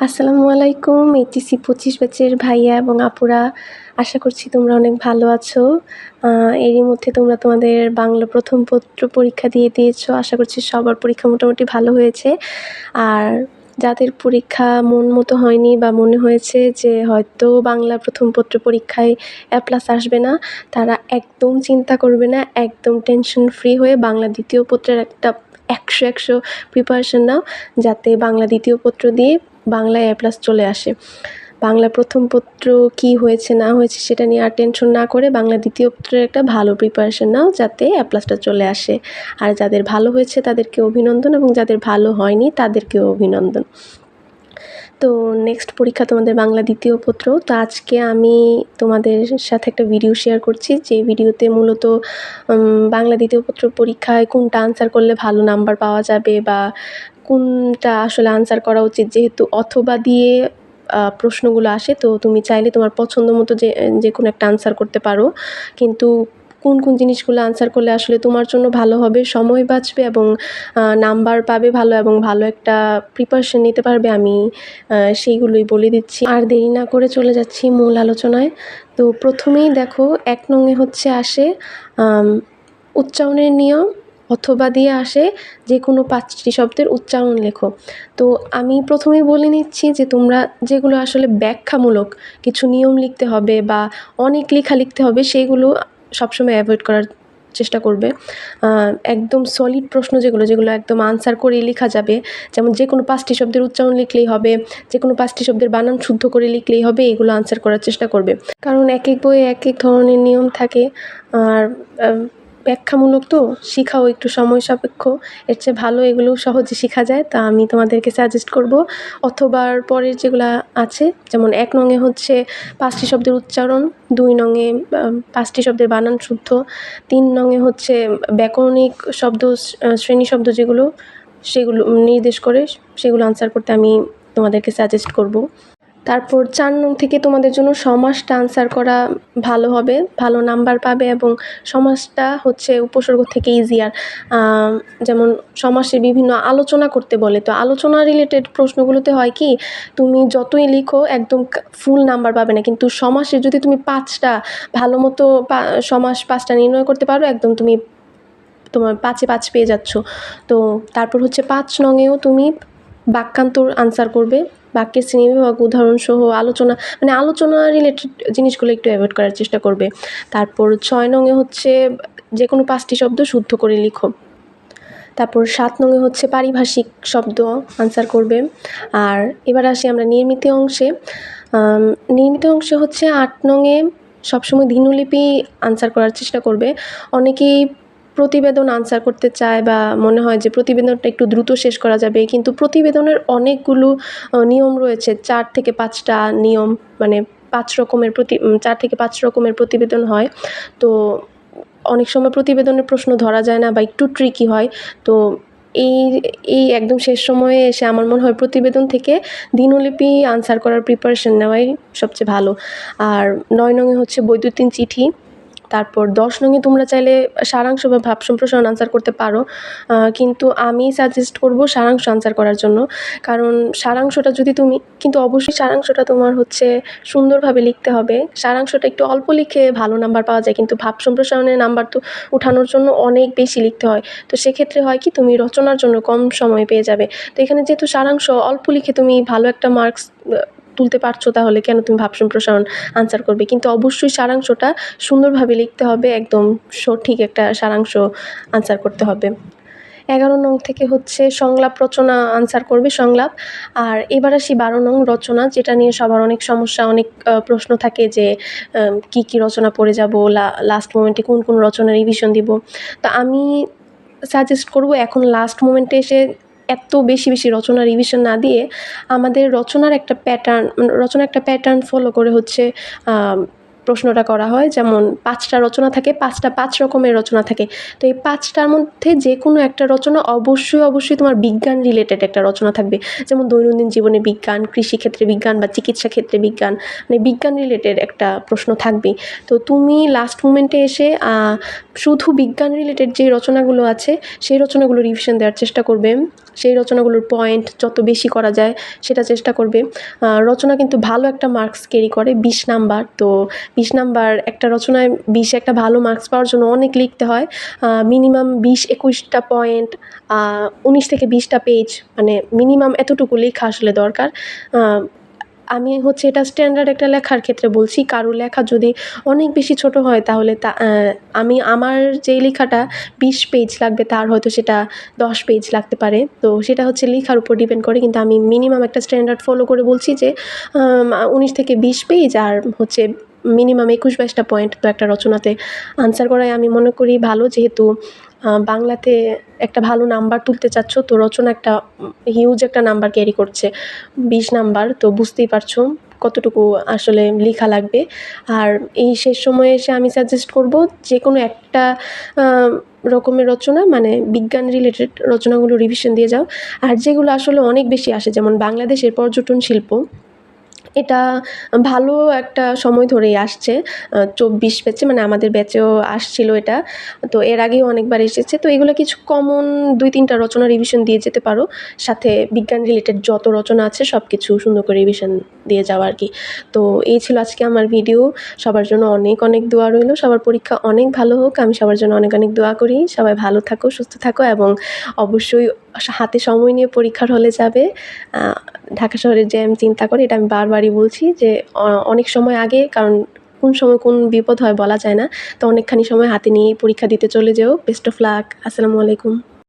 আসসালামু আলাইকুম। এইচএসসি ২৫ ব্যাচের ভাইয়া এবং আপুরা, আশা করছি তোমরা অনেক ভালো আছো। আ এরই মধ্যে তোমরা তোমাদের বাংলা প্রথম পত্র পরীক্ষা দিয়ে দিয়েছো। আশা করছি সবার পরীক্ষা মোটামুটি ভালো হয়েছে। আর যাদের পরীক্ষা মন মতো হয়নি বা মনে হয়েছে যে হয়তো বাংলা প্রথম পত্র পরীক্ষায় A+ আসবে না, তারা একদম চিন্তা করবে না, একদম টেনশন ফ্রি হয়ে বাংলা দ্বিতীয় পত্রের একটা ১০০ প্রিপারেশন নাও, যাতে বাংলা দ্বিতীয় পত্র দিয়ে বাংলায় A+ চলে আসে। বাংলা প্রথম পত্র কী হয়েছে না হয়েছে সেটা নিয়ে আর টেনশন না করে বাংলা দ্বিতীয় পত্রের একটা ভালো প্রিপারেশন নাও, যাতে A+টা চলে আসে। আর যাদের ভালো হয়েছে তাদেরকে অভিনন্দন, এবং যাদের ভালো হয়নি তাদেরকেও অভিনন্দন। তো নেক্সট পরীক্ষা তোমাদের বাংলা দ্বিতীয় পত্র। তো আজকে আমি তোমাদের সাথে একটা ভিডিও শেয়ার করছি, যে ভিডিওতে মূলত বাংলা দ্বিতীয় পত্র পরীক্ষায় কোনটা আনসার করলে ভালো নাম্বার পাওয়া যাবে বা কোনটা আসলে আনসার করা উচিত, যেহেতু অথবা দিয়ে প্রশ্নগুলো আসে, তো তুমি চাইলে তোমার পছন্দ মতো যে কোনো একটা আনসার করতে পারো। কিন্তু কোন জিনিসগুলো আনসার করলে আসলে তোমার জন্য ভালো হবে, সময় বাঁচবে এবং নাম্বার পাবে ভালো, এবং ভালো একটা প্রিপারেশন নিতে পারবে, আমি সেইগুলোই বলে দিচ্ছি। আর দেরি না করে চলে যাচ্ছি মূল আলোচনায়। তো প্রথমেই দেখো ১ নংয়ে হচ্ছে আসে উচ্চারণের নিয়ম, অথবা দিয়ে আসে যে কোনো ৫টি শব্দের উচ্চারণ লেখো। তো আমি প্রথমেই বলে নিচ্ছি যে তোমরা যেগুলো আসলে ব্যাখ্যামূলক কিছু নিয়ম লিখতে হবে বা অনেক লেখা লিখতে হবে, সেইগুলো সবসময় অ্যাভয়েড করার চেষ্টা করবে। একদম সলিড প্রশ্ন যেগুলো একদম আনসার করেই লেখা যাবে, যেমন যে কোনো ৫টি শব্দের উচ্চারণ লিখলেই হবে, যে কোনো 5টি শব্দের বানান শুদ্ধ করে লিখলেই হবে, এগুলো আনসার করার চেষ্টা করবে। কারণ এক এক বইয়ে এক এক ধরনের নিয়ম থাকে, আর ব্যাখ্যামূলক তো শিখাও একটু সময় সাপেক্ষ। এর চেয়ে ভালো এগুলো সহজে শেখা যায়, তা আমি তোমাদেরকে সাজেস্ট করব। অথবার পরের যেগুলা আছে, যেমন ১ নংয়ে হচ্ছে 5টি শব্দের উচ্চারণ, 2 নংয়ে 5টি শব্দের বানান শুদ্ধ, 3 নংয়ে হচ্ছে ব্যাকরণিক শব্দ, শ্রেণী শব্দ যেগুলো, সেগুলো নির্দেশ করে সেগুলো আনসার করতে আমি তোমাদেরকে সাজেস্ট করব। তারপর 4 নং থেকে তোমাদের জন্য সমাসটা আনসার করা ভালো হবে, ভালো নাম্বার পাবে, এবং সমাসটা হচ্ছে উপসর্গ থেকে ইজিয়ার। যেমন সমাসে বিভিন্ন আলোচনা করতে বলে, তো আলোচনা রিলেটেড প্রশ্নগুলোতে হয় কি, তুমি যতই লিখো একদম ফুল নাম্বার পাবে না, কিন্তু সমাসে যদি তুমি 5টা ভালো মতো সমাস 5টা নির্ণয় করতে পারো, একদম তুমি তোমার 5-এ 5 পেয়ে যাচ্ছ। তো তারপর হচ্ছে 5 নংয়েও তুমি বাক্যান্তর আনসার করবে, বাক্যের শ্রেণীবিভাগ, উদাহরণসহ আলোচনা, মানে আলোচনা রিলেটেড জিনিসগুলো একটু অ্যাভয়েড করার চেষ্টা করবে। তারপর 6 নংয়ে হচ্ছে যে কোনো 5টি শব্দ শুদ্ধ করে লিখো। তারপর 7 নংয়ে হচ্ছে পারিভাষিক শব্দ আনসার করবে। আর এবার আসি আমরা নির্মিত অংশে। নির্মিত অংশে হচ্ছে 8 নংয়ে সবসময় দিনলিপি আনসার করার চেষ্টা করবে। অনেকেই প্রতিবেদন আনসার করতে চায় বা মনে হয় যে প্রতিবেদনটা একটু দ্রুত শেষ করা যাবে, কিন্তু প্রতিবেদনের অনেকগুলো নিয়ম রয়েছে, 4 থেকে 5টা নিয়ম, মানে 5 রকমের 4 থেকে 5 রকমের প্রতিবেদন হয়। তো অনেক সময় প্রতিবেদনের প্রশ্ন ধরা যায় না বা একটু ট্রিকি হয়। তো এই একদম শেষ সময়ে এসে আমার মনে হয় প্রতিবেদন থেকে দিনলিপি আনসার করার প্রিপারেশন নেওয়াই সবচেয়ে ভালো। আর 9 নংয়ে হচ্ছে বৈদ্যুতিন চিঠি। তারপর 10 নংয়ে তোমরা চাইলে সারাংশ বা ভাব সম্প্রসারণ আনসার করতে পারো, কিন্তু আমি সাজেস্ট করব সারাংশ আনসার করার জন্য। কারণ সারাংশটা যদি তুমি, কিন্তু অবশ্যই সারাংশটা তোমার হচ্ছে সুন্দরভাবে লিখতে হবে। সারাংশটা একটু অল্প লিখে ভালো নাম্বার পাওয়া যায়, কিন্তু ভাব সম্প্রসারণের নাম্বার তো উঠানোর জন্য অনেক বেশি লিখতে হয়। তো সেক্ষেত্রে হয় কি, তুমি রচনার জন্য কম সময় পেয়ে যাবে। তো এখানে যেহেতু সারাংশ অল্প লিখে তুমি ভালো একটা মার্কস তুলতে পারছো, তাহলে কেন তুমি ভাব সম্প্রসারণ আনসার করবে? কিন্তু অবশ্যই সারাংশটা সুন্দরভাবে লিখতে হবে, একদম সঠিক একটা সারাংশ আনসার করতে হবে। 11 নং থেকে হচ্ছে সংলাপ রচনা আনসার করবে, সংলাপ। আর এবার আসি 12 নং রচনা, যেটা নিয়ে সবার অনেক সমস্যা, অনেক প্রশ্ন থাকে যে কি রচনা পড়ে যাব, লাস্ট মোমেন্টে কোন রচনা রিভিশন দিব। তো আমি সাজেস্ট করব এখন লাস্ট মোমেন্টে এসে এত বেশি রচনা রিভিশন না দিয়ে আমাদের রচনার একটা প্যাটার্ন ফলো করে হচ্ছে প্রশ্নটা করা হয়। যেমন 5টা রচনা থাকে, 5টা 5 রকমের রচনা থাকে। তো এই 5টার মধ্যে যে কোনো একটা রচনা অবশ্যই তোমার বিজ্ঞান রিলেটেড একটা রচনা থাকবে। যেমন দৈনন্দিন জীবনে বিজ্ঞান, কৃষিক্ষেত্রে বিজ্ঞান বা চিকিৎসা ক্ষেত্রে বিজ্ঞান, মানে বিজ্ঞান রিলেটেড একটা প্রশ্ন থাকবে। তো তুমি লাস্ট মোমেন্টে এসে শুধু বিজ্ঞান রিলেটেড যে রচনাগুলো আছে সেই রচনাগুলো রিভিশন দেওয়ার চেষ্টা করবে। সেই রচনাগুলোর পয়েন্ট যত বেশি করা যায় সেটা চেষ্টা করবে। রচনা কিন্তু ভালো একটা মার্কস ক্যারি করে 20 নাম্বার। তো 20 নাম্বার একটা রচনায় 20 একটা ভালো মার্কস পাওয়ার জন্য অনেক লিখতে হয়। মিনিমাম 20-21টা পয়েন্ট, 19 থেকে 20টা পেজ, মানে মিনিমাম এতটুকু লেখা আসলে দরকার। আমি হচ্ছে এটা স্ট্যান্ডার্ড একটা লেখার ক্ষেত্রে বলছি। কারো লেখা যদি অনেক বেশি ছোট হয় তাহলে আমার যেই লেখাটা 20 পেজ লাগবে তার হয়তো সেটা 10 পেজ লাগতে পারে। তো সেটা হচ্ছে লেখার উপর ডিপেন্ড করে। কিন্তু আমি মিনিমাম একটা স্ট্যান্ডার্ড ফলো করে বলছি যে 19 থেকে 20 পেজ আর হচ্ছে মিনিমাম 21-22টা পয়েন্ট তো একটা রচনাতে আনসার করাই আমি মনে করি ভালো। যেহেতু বাংলাতে একটা ভালো নাম্বার তুলতে চাচ্ছ, তো রচনা একটা হিউজ একটা নাম্বার ক্যারি করছে, 20 নাম্বার। তো বুঝতেই পারছো কতটুকু আসলে লেখা লাগবে। আর এই শেষ সময়ে এসে আমি সাজেস্ট করব যেকোনো একটা রকমের রচনা, মানে বিজ্ঞান রিলেটেড রচনাগুলো রিভিশন দিয়ে যাও। আর যেগুলো আসলে অনেক বেশি আসে, যেমন বাংলাদেশের পর্যটন শিল্প, এটা ভালো একটা সময় ধরেই আসছে। 24 ব্যাচে, মানে আমাদের ব্যাচেও আসছিল এটা। তো এর আগেও অনেকবার এসেছে। তো এগুলো কিছু কমন 2-3টা রচনা রিভিশন দিয়ে যেতে পারো। সাথে বিজ্ঞান রিলেটেড যত রচনা আছে সব কিছু সুন্দর করে রিভিশন দিয়ে যাওয়া আর কি। তো এই ছিল আজকে আমার ভিডিও। সবার জন্য অনেক অনেক দোয়া রইল। সবার পরীক্ষা অনেক ভালো হোক। আমি সবার জন্য অনেক অনেক দোয়া করি। সবাই ভালো থাকো, সুস্থ থাকো এবং অবশ্যই হাতে সময় নিয়ে পরীক্ষার হলে যাবে। ঢাকা শহরের জ্যাম চিন্তা করে, এটা আমি বারবারই বলছি যে অনেক সময় আগে, কারণ কোন সময় কোন বিপদ হয় বলা যায় না। তো অনেকখানি সময় হাতে নিয়েই পরীক্ষা দিতে চলে যেও। Best of luck. আসসালামু আলাইকুম।